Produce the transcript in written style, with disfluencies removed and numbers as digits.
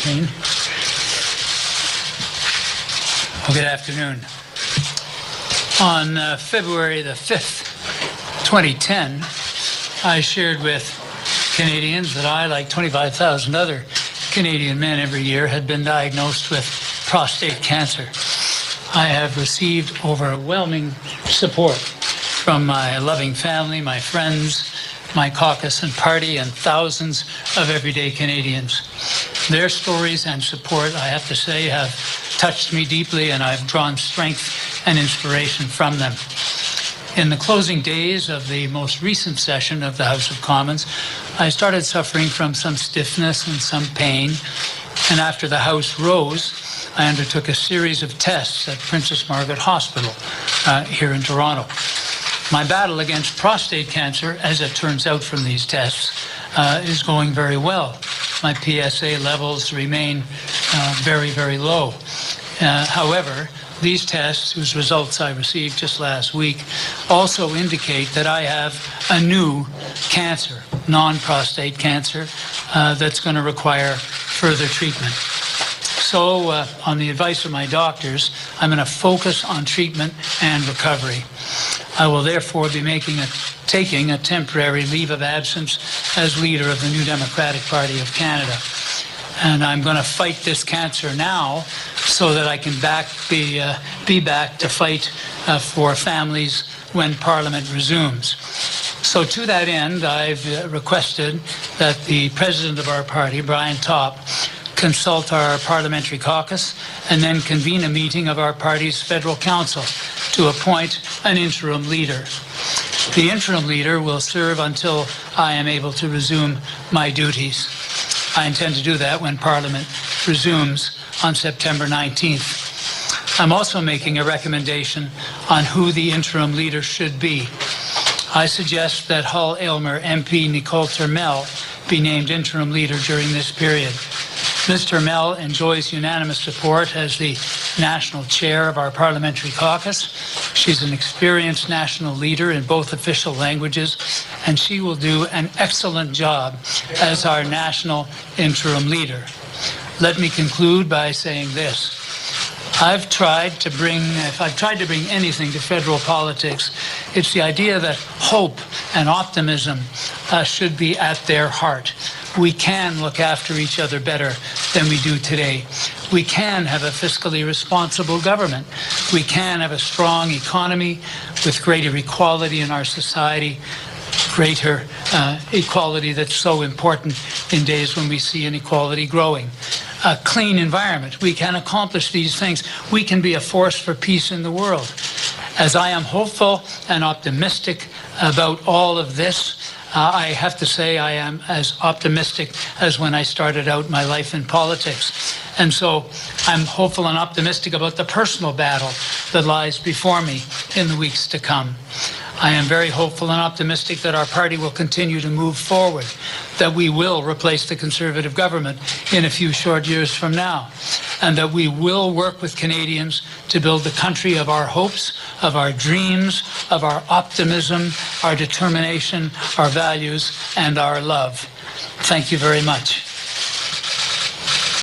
screen. Well, good afternoon. On February the 5th, 2010, I shared with Canadians that I, like 25,000 other Canadian men every year, had been diagnosed with prostate cancer. I have received overwhelming support from my loving family, my friends, my caucus and party, and thousands of everyday Canadians. Their stories and support, I have to say, have touched me deeply, and I've drawn strength and inspiration from them. In the closing days of the most recent session of the House of Commons, I started suffering from some stiffness and some pain, and after the House rose, I undertook a series of tests at Princess Margaret Hospital here in Toronto. My battle against prostate cancer, as it turns out from these tests, is going very well. My PSA levels remain very, very low. However, these tests, whose results I received just last week, also indicate that I have a new cancer, non-prostate cancer, that's going to require further treatment. So, on the advice of my doctors, I'm going to focus on treatment and recovery. I will therefore be taking a temporary leave of absence as leader of the New Democratic Party of Canada. And I'm going to fight this cancer now so that I can be back to fight for families when Parliament resumes. So to that end, I've requested that the president of our party, Brian Topp, consult our parliamentary caucus and then convene a meeting of our party's federal council to appoint an interim leader. The interim leader will serve until I am able to resume my duties. I intend to do that when Parliament resumes on September 19th. I'm also making a recommendation on who the interim leader should be. I suggest that Hull Aylmer MP Nicole Turmel be named interim leader during this period. Ms. Turmel enjoys unanimous support as the national chair of our parliamentary caucus. She's an experienced national leader in both official languages, and she will do an excellent job as our national interim leader. Let me conclude by saying this. If I've tried to bring anything to federal politics, it's the idea that hope and optimism should be at their heart. We can look after each other better than we do today. We can have a fiscally responsible government. We can have a strong economy with greater equality in our society, greater equality that's so important in days when we see inequality growing. A clean environment. We can accomplish these things. We can be a force for peace in the world. As I am hopeful and optimistic about all of this, I have to say I am as optimistic as when I started out my life in politics. And so I'm hopeful and optimistic about the personal battle that lies before me in the weeks to come. I am very hopeful and optimistic that our party will continue to move forward, that we will replace the Conservative government in a few short years from now, and that we will work with Canadians to build the country of our hopes, of our dreams, of our optimism, our determination, our values, and our love. Thank you very much.